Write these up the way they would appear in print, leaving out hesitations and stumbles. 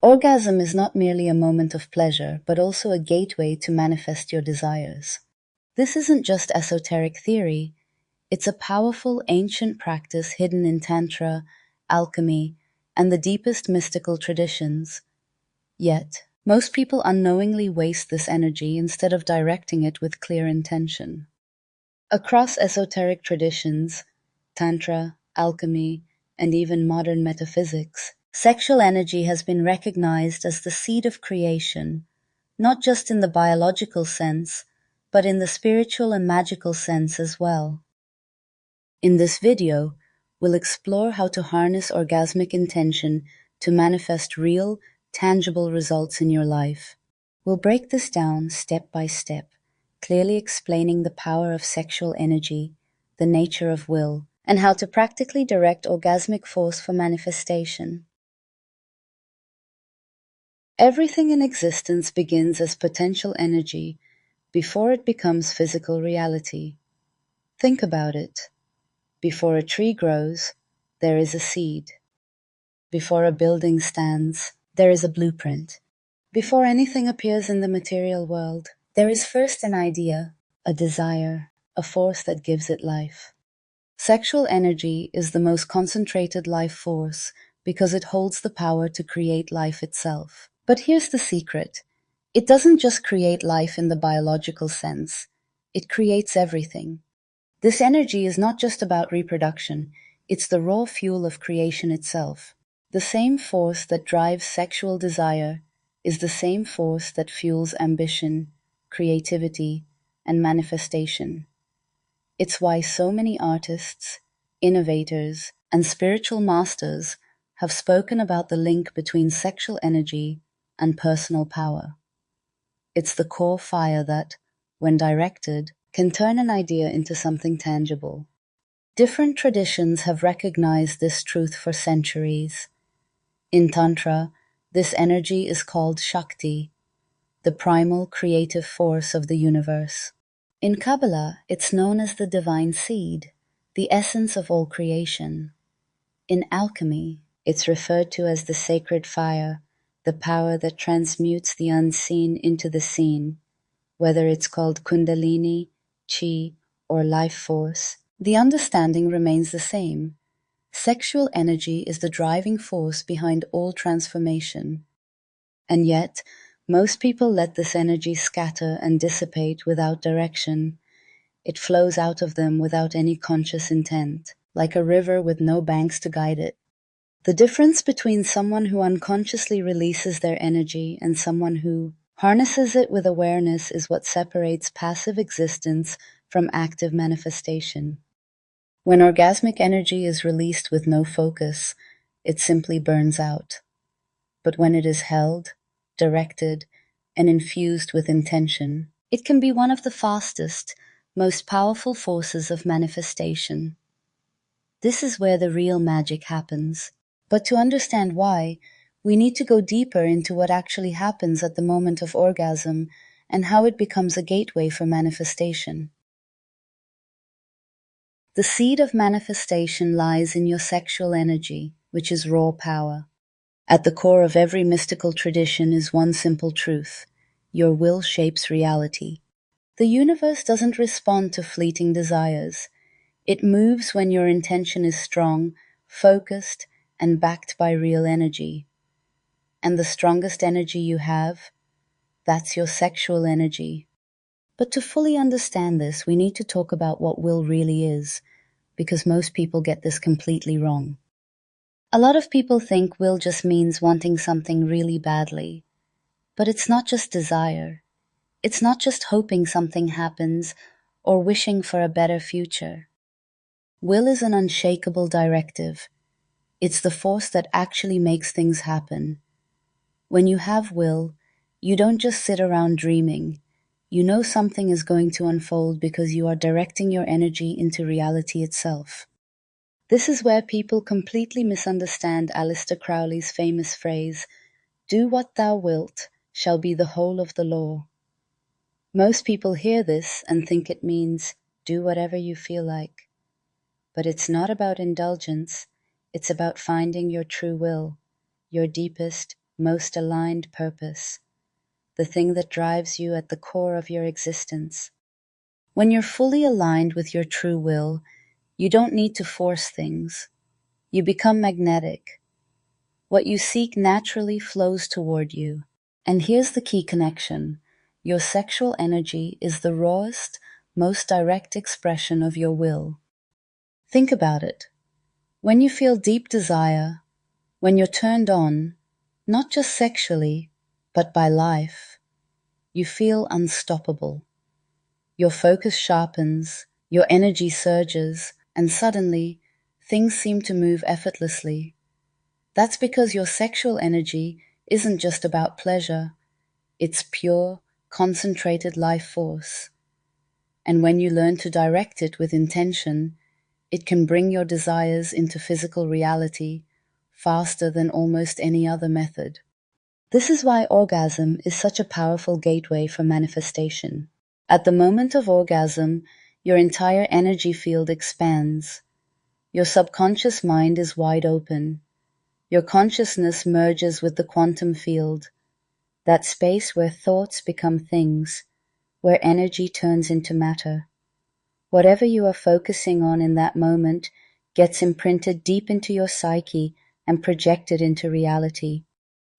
Orgasm is not merely a moment of pleasure, but also a gateway to manifest your desires. This isn't just esoteric theory, it's a powerful ancient practice hidden in Tantra, Alchemy, and the deepest mystical traditions. Yet, most people unknowingly waste this energy instead of directing it with clear intention. Across esoteric traditions, Tantra, Alchemy, and even modern metaphysics, sexual energy has been recognized as the seed of creation, not just in the biological sense, but in the spiritual and magical sense as well. In this video, we'll explore how to harness orgasmic intention to manifest real, tangible results in your life. We'll break this down step by step, clearly explaining the power of sexual energy, the nature of will, and how to practically direct orgasmic force for manifestation. Everything in existence begins as potential energy before it becomes physical reality. Think about it. Before a tree grows, there is a seed. Before a building stands, there is a blueprint. Before anything appears in the material world, there is first an idea, a desire, a force that gives it life. Sexual energy is the most concentrated life force because it holds the power to create life itself. But here's the secret. It doesn't just create life in the biological sense. It creates everything. This energy is not just about reproduction, it's the raw fuel of creation itself. The same force that drives sexual desire is the same force that fuels ambition, creativity, and manifestation. It's why so many artists, innovators, and spiritual masters have spoken about the link between sexual energy and personal power. It's the core fire that, when directed, can turn an idea into something tangible. Different traditions have recognized this truth for centuries. In Tantra, this energy is called Shakti, the primal creative force of the universe. In Kabbalah, it's known as the divine seed, the essence of all creation. In alchemy, it's referred to as the sacred fire, the power that transmutes the unseen into the seen. Whether it's called Kundalini, Chi, or life force, the understanding remains the same. Sexual energy is the driving force behind all transformation. And yet, most people let this energy scatter and dissipate without direction. It flows out of them without any conscious intent, like a river with no banks to guide it. The difference between someone who unconsciously releases their energy and someone who harnesses it with awareness is what separates passive existence from active manifestation. When orgasmic energy is released with no focus, it simply burns out. But when it is held, directed, and infused with intention, it can be one of the fastest, most powerful forces of manifestation. This is where the real magic happens. But to understand why, we need to go deeper into what actually happens at the moment of orgasm and how it becomes a gateway for manifestation. The seed of manifestation lies in your sexual energy, which is raw power. At the core of every mystical tradition is one simple truth: your will shapes reality. The universe doesn't respond to fleeting desires. It moves when your intention is strong, focused, and backed by real energy. And the strongest energy you have, that's your sexual energy. But to fully understand this, we need to talk about what will really is, because most people get this completely wrong. A lot of people think will just means wanting something really badly. But it's not just desire. It's not just hoping something happens or wishing for a better future. Will is an unshakable directive. It's the force that actually makes things happen. When you have will, you don't just sit around dreaming. You know something is going to unfold because you are directing your energy into reality itself. This is where people completely misunderstand Aleister Crowley's famous phrase, "Do what thou wilt shall be the whole of the law." Most people hear this and think it means do whatever you feel like. But it's not about indulgence, it's about finding your true will, your deepest, most aligned purpose, the thing that drives you at the core of your existence. When you're fully aligned with your true will, you don't need to force things. You become magnetic. What you seek naturally flows toward you. And here's the key connection. Your sexual energy is the rawest, most direct expression of your will. Think about it. When you feel deep desire, when you're turned on, not just sexually, but by life, you feel unstoppable. Your focus sharpens, your energy surges, and suddenly, things seem to move effortlessly. That's because your sexual energy isn't just about pleasure, it's pure, concentrated life force. And when you learn to direct it with intention, it can bring your desires into physical reality faster than almost any other method. This is why orgasm is such a powerful gateway for manifestation. At the moment of orgasm, your entire energy field expands. Your subconscious mind is wide open. Your consciousness merges with the quantum field, that space where thoughts become things, where energy turns into matter. Whatever you are focusing on in that moment gets imprinted deep into your psyche and projected into reality.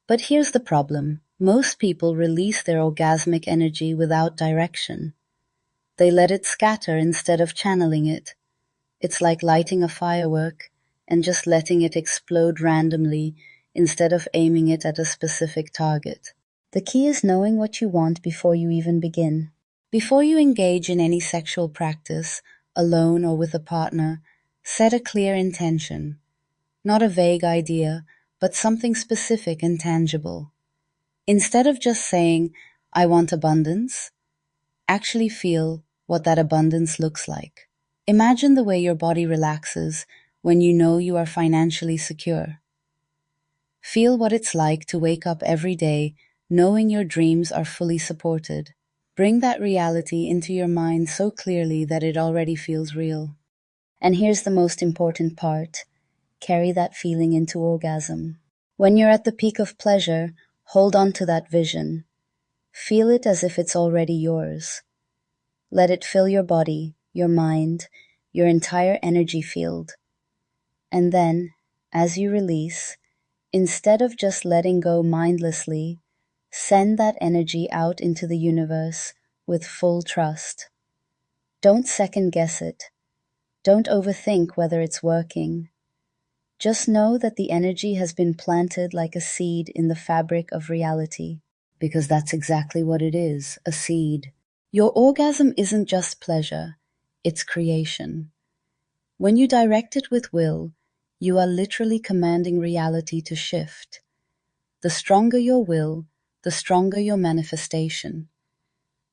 But here's the problem. Most people release their orgasmic energy without direction. They let it scatter instead of channeling it. It's like lighting a firework and just letting it explode randomly instead of aiming it at a specific target. The key is knowing what you want before you even begin. Before you engage in any sexual practice, alone or with a partner, set a clear intention. Not a vague idea, but something specific and tangible. Instead of just saying, I want abundance, actually feel what that abundance looks like. Imagine the way your body relaxes when you know you are financially secure. Feel what it's like to wake up every day knowing your dreams are fully supported. Bring that reality into your mind so clearly that it already feels real. And here's the most important part. Carry that feeling into orgasm. When you're at the peak of pleasure, hold on to that vision. Feel it as if it's already yours. Let it fill your body, your mind, your entire energy field. And then, as you release, instead of just letting go mindlessly, send that energy out into the universe with full trust. Don't second guess it. Don't overthink whether it's working. Just know that the energy has been planted like a seed in the fabric of reality, because that's exactly what it is, a seed. Your orgasm isn't just pleasure, it's creation. When you direct it with will, you are literally commanding reality to shift. The stronger your will, the stronger your manifestation.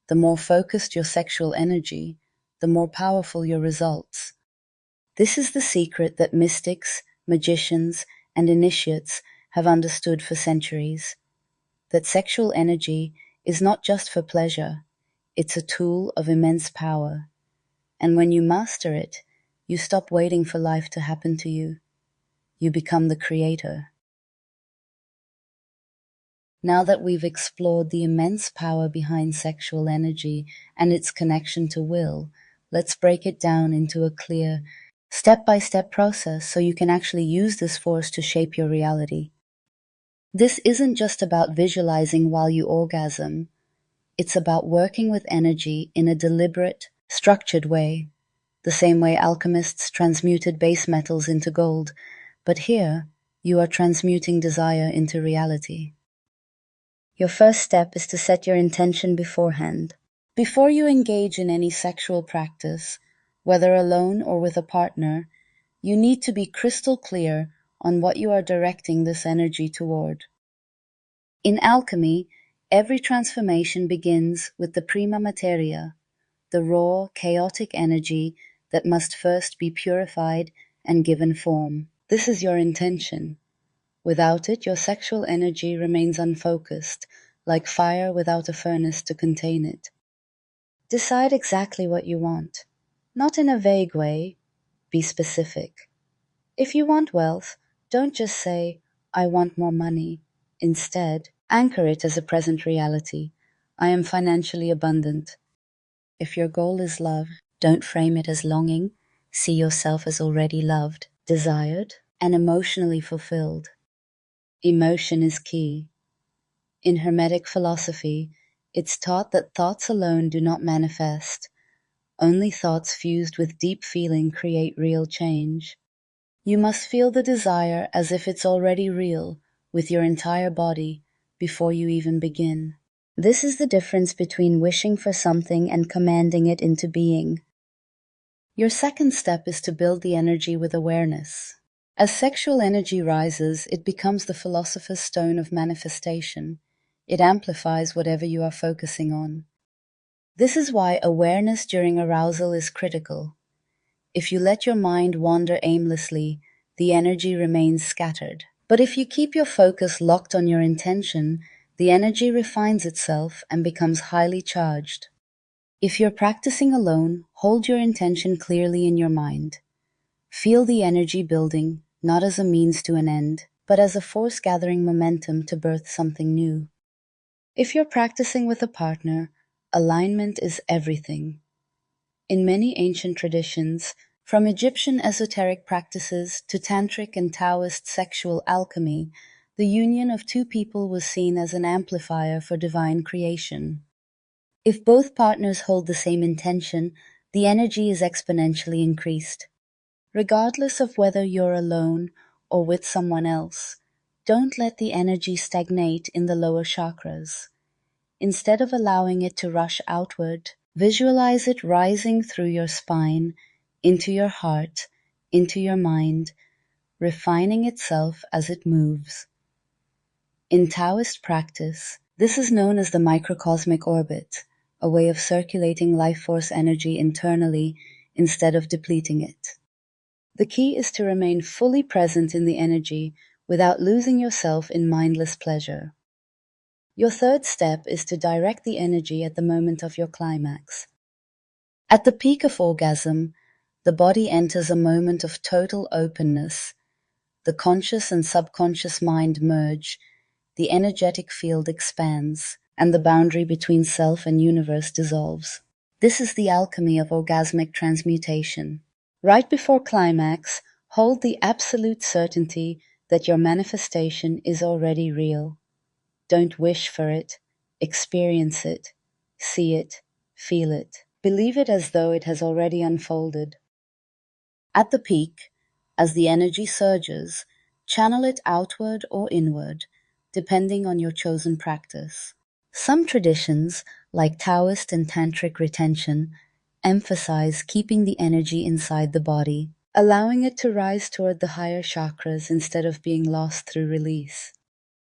The more focused your sexual energy, the more powerful your results. This is the secret that mystics, magicians, and initiates have understood for centuries. That sexual energy is not just for pleasure, it's a tool of immense power. And when you master it, you stop waiting for life to happen to you. You become the creator. Now that we've explored the immense power behind sexual energy and its connection to will, let's break it down into a clear, step-by-step process so you can actually use this force to shape your reality. This isn't just about visualizing while you orgasm. It's about working with energy in a deliberate, structured way, the same way alchemists transmuted base metals into gold, but here you are transmuting desire into reality. Your first step is to set your intention beforehand. Before you engage in any sexual practice, whether alone or with a partner, you need to be crystal clear on what you are directing this energy toward. In alchemy, every transformation begins with the prima materia, the raw, chaotic energy that must first be purified and given form. This is your intention. Without it, your sexual energy remains unfocused, like fire without a furnace to contain it. Decide exactly what you want. Not in a vague way, be specific. If you want wealth, don't just say, I want more money. Instead, anchor it as a present reality. I am financially abundant. If your goal is love, don't frame it as longing. See yourself as already loved, desired, and emotionally fulfilled. Emotion is key. In Hermetic philosophy, it's taught that thoughts alone do not manifest. Only thoughts fused with deep feeling create real change. You must feel the desire as if it's already real, with your entire body, before you even begin. This is the difference between wishing for something and commanding it into being. Your second step is to build the energy with awareness. As sexual energy rises, it becomes the philosopher's stone of manifestation. It amplifies whatever you are focusing on. This is why awareness during arousal is critical. If you let your mind wander aimlessly, the energy remains scattered. But if you keep your focus locked on your intention, the energy refines itself and becomes highly charged. If you're practicing alone, hold your intention clearly in your mind. Feel the energy building, not as a means to an end, but as a force gathering momentum to birth something new. If you're practicing with a partner, alignment is everything. In many ancient traditions, from Egyptian esoteric practices to Tantric and Taoist sexual alchemy, the union of two people was seen as an amplifier for divine creation. If both partners hold the same intention, the energy is exponentially increased. Regardless of whether you're alone or with someone else, don't let the energy stagnate in the lower chakras. Instead of allowing it to rush outward, visualize it rising through your spine, into your heart, into your mind, refining itself as it moves. In Taoist practice, this is known as the microcosmic orbit, a way of circulating life force energy internally instead of depleting it. The key is to remain fully present in the energy without losing yourself in mindless pleasure. Your third step is to direct the energy at the moment of your climax. At the peak of orgasm, the body enters a moment of total openness. The conscious and subconscious mind merge, the energetic field expands, and the boundary between self and universe dissolves. This is the alchemy of orgasmic transmutation. Right before climax, hold the absolute certainty that your manifestation is already real. Don't wish for it, experience it, see it, feel it. Believe it as though it has already unfolded. At the peak, as the energy surges, channel it outward or inward, depending on your chosen practice. Some traditions, like Taoist and Tantric retention, emphasize keeping the energy inside the body, allowing it to rise toward the higher chakras instead of being lost through release.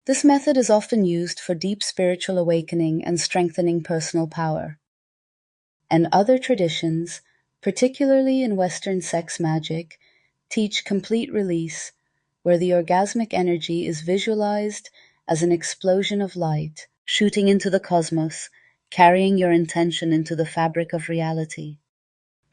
This method is often used for deep spiritual awakening and strengthening personal power. And other traditions, particularly in Western sex magic, teach complete release, where the orgasmic energy is visualized as an explosion of light, shooting into the cosmos, carrying your intention into the fabric of reality.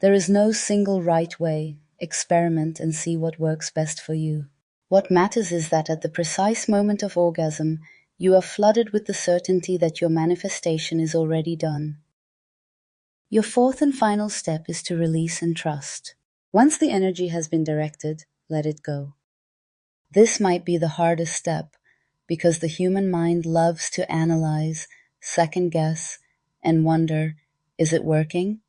There is no single right way. Experiment and see what works best for you. What matters is that at the precise moment of orgasm, you are flooded with the certainty that your manifestation is already done. Your fourth and final step is to release and trust. Once the energy has been directed, let it go. This might be the hardest step, because the human mind loves to analyze, second guess, and wonder, is it working?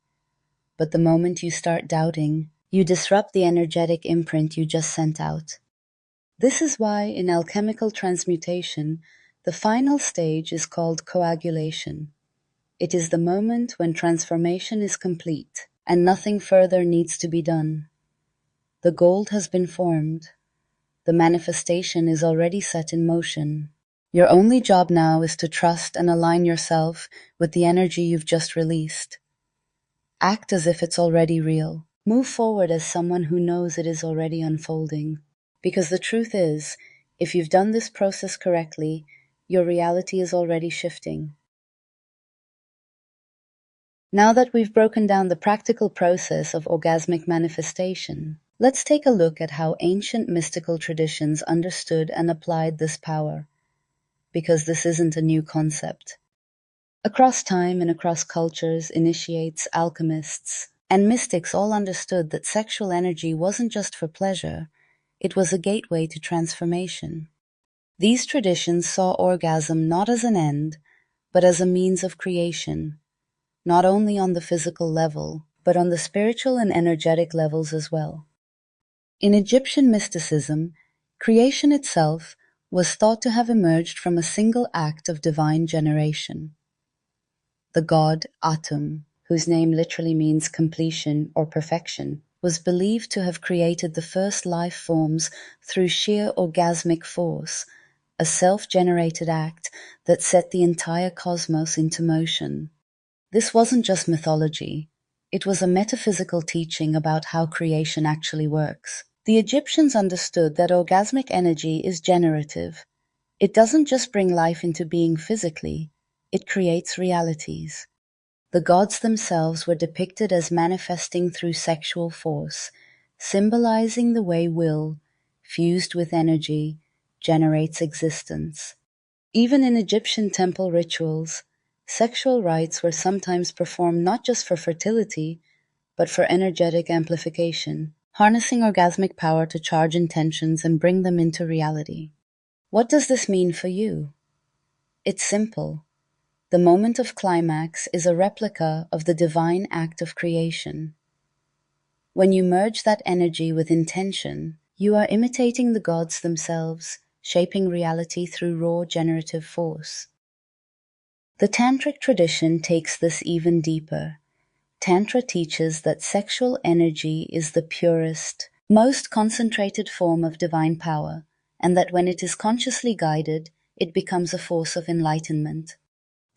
But the moment you start doubting, you disrupt the energetic imprint you just sent out. This is why in alchemical transmutation, the final stage is called coagulation. It is the moment when transformation is complete and nothing further needs to be done. The gold has been formed. The manifestation is already set in motion. Your only job now is to trust and align yourself with the energy you've just released. Act as if it's already real. Move forward as someone who knows it is already unfolding. Because the truth is, if you've done this process correctly, your reality is already shifting. Now that we've broken down the practical process of orgasmic manifestation, let's take a look at how ancient mystical traditions understood and applied this power. because this isn't a new concept. Across time and across cultures, initiates, alchemists, and mystics all understood that sexual energy wasn't just for pleasure, it was a gateway to transformation. These traditions saw orgasm not as an end, but as a means of creation, not only on the physical level, but on the spiritual and energetic levels as well. In Egyptian mysticism, creation itself was thought to have emerged from a single act of divine generation. The god Atum, whose name literally means completion or perfection, was believed to have created the first life forms through sheer orgasmic force, a self-generated act that set the entire cosmos into motion. This wasn't just mythology, it was a metaphysical teaching about how creation actually works. The Egyptians understood that orgasmic energy is generative. It doesn't just bring life into being physically, it creates realities. The gods themselves were depicted as manifesting through sexual force, symbolizing the way will, fused with energy, generates existence. Even in Egyptian temple rituals, sexual rites were sometimes performed not just for fertility, but for energetic amplification, harnessing orgasmic power to charge intentions and bring them into reality. What does this mean for you? It's simple. The moment of climax is a replica of the divine act of creation. When you merge that energy with intention, you are imitating the gods themselves, shaping reality through raw generative force. The Tantric tradition takes this even deeper. Tantra teaches that sexual energy is the purest, most concentrated form of divine power, and that when it is consciously guided, it becomes a force of enlightenment.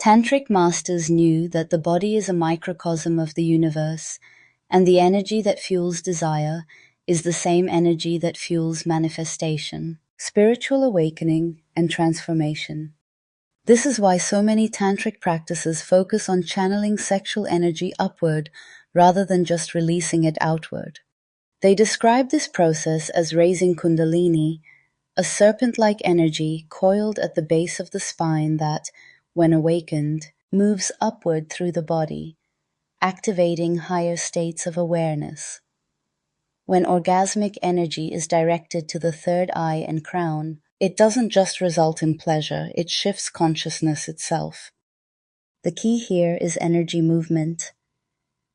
Tantric masters knew that the body is a microcosm of the universe, and the energy that fuels desire is the same energy that fuels manifestation, spiritual awakening, and transformation. This is why so many tantric practices focus on channeling sexual energy upward rather than just releasing it outward. They describe this process as raising Kundalini, a serpent-like energy coiled at the base of the spine that, when awakened, moves upward through the body, activating higher states of awareness. When orgasmic energy is directed to the third eye and crown, it doesn't just result in pleasure, it shifts consciousness itself. The key here is energy movement.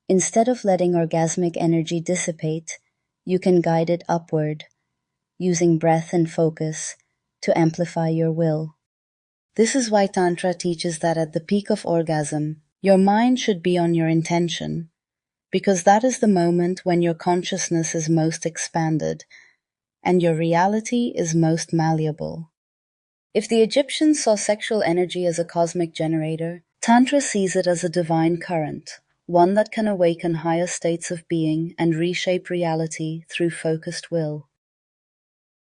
Instead of letting orgasmic energy dissipate, you can guide it upward, using breath and focus to amplify your will. This is why Tantra teaches that at the peak of orgasm, your mind should be on your intention, because that is the moment when your consciousness is most expanded and your reality is most malleable. If the Egyptians saw sexual energy as a cosmic generator, Tantra sees it as a divine current, one that can awaken higher states of being and reshape reality through focused will.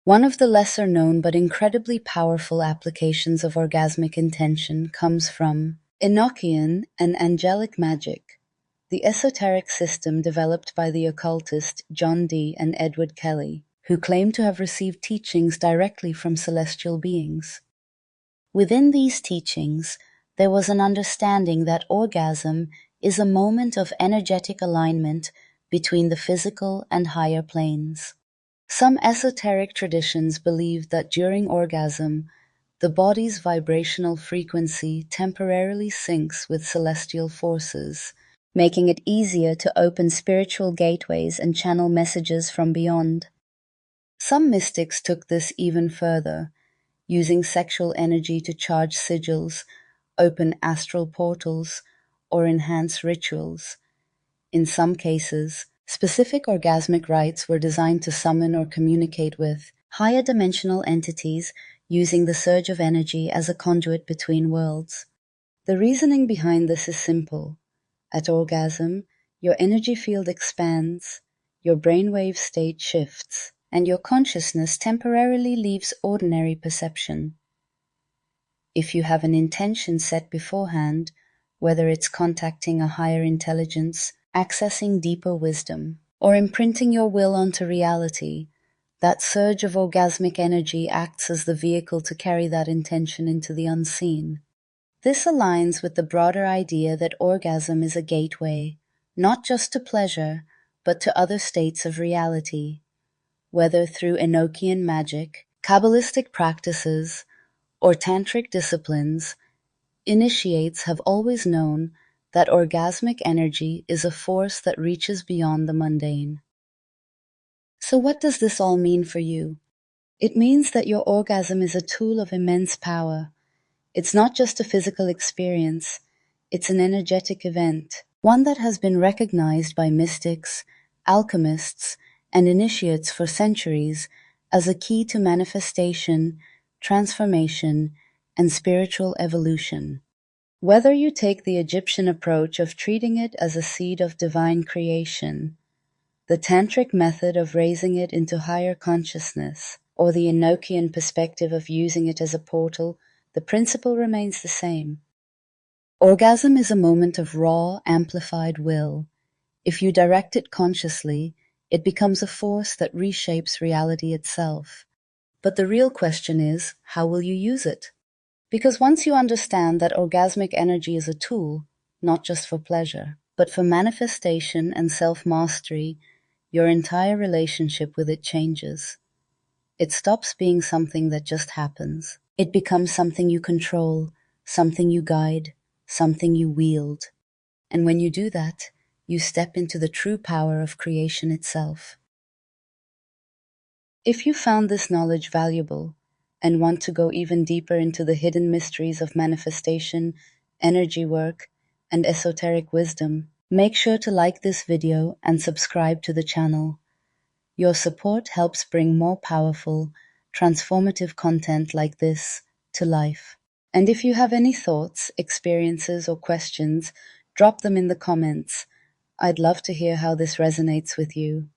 One of the lesser-known but incredibly powerful applications of orgasmic intention comes from Enochian and Angelic Magick, the esoteric system developed by the occultist John Dee and Edward Kelley, who claim to have received teachings directly from celestial beings. Within these teachings, there was an understanding that orgasm is a moment of energetic alignment between the physical and higher planes. Some esoteric traditions believe that during orgasm, the body's vibrational frequency temporarily syncs with celestial forces, making it easier to open spiritual gateways and channel messages from beyond. Some mystics took this even further, using sexual energy to charge sigils, open astral portals, or enhance rituals. In some cases, specific orgasmic rites were designed to summon or communicate with higher dimensional entities using the surge of energy as a conduit between worlds. The reasoning behind this is simple. At orgasm, your energy field expands, your brainwave state shifts, and your consciousness temporarily leaves ordinary perception. If you have an intention set beforehand, whether it's contacting a higher intelligence, accessing deeper wisdom, or imprinting your will onto reality, That surge of orgasmic energy acts as the vehicle to carry that intention into the unseen. This aligns with the broader idea that orgasm is a gateway, not just to pleasure, but to other states of reality. Whether through Enochian Magick, Kabbalistic practices, or Tantric disciplines, initiates have always known that orgasmic energy is a force that reaches beyond the mundane. So what does this all mean for you? It means that your orgasm is a tool of immense power. It's not just a physical experience, it's an energetic event, one that has been recognized by mystics, alchemists, and initiates for centuries as a key to manifestation, transformation, and spiritual evolution. Whether you take the Egyptian approach of treating it as a seed of divine creation, the Tantric method of raising it into higher consciousness, or the Enochian perspective of using it as a portal, the principle remains the same. Orgasm is a moment of raw, amplified will. If you direct it consciously, it becomes a force that reshapes reality itself. But the real question is, how will you use it? Because once you understand that orgasmic energy is a tool, not just for pleasure, but for manifestation and self-mastery, your entire relationship with it changes. It stops being something that just happens. It becomes something you control, something you guide, something you wield. And when you do that, you step into the true power of creation itself. If you found this knowledge valuable and want to go even deeper into the hidden mysteries of manifestation, energy work, and esoteric wisdom, make sure to like this video and subscribe to the channel. Your support helps bring more powerful, transformative content like this to life. And if you have any thoughts, experiences, or questions, drop them in the comments. I'd love to hear how this resonates with you.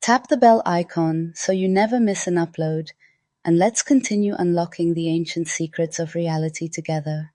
Tap the bell icon so you never miss an upload, and let's continue unlocking the ancient secrets of reality together.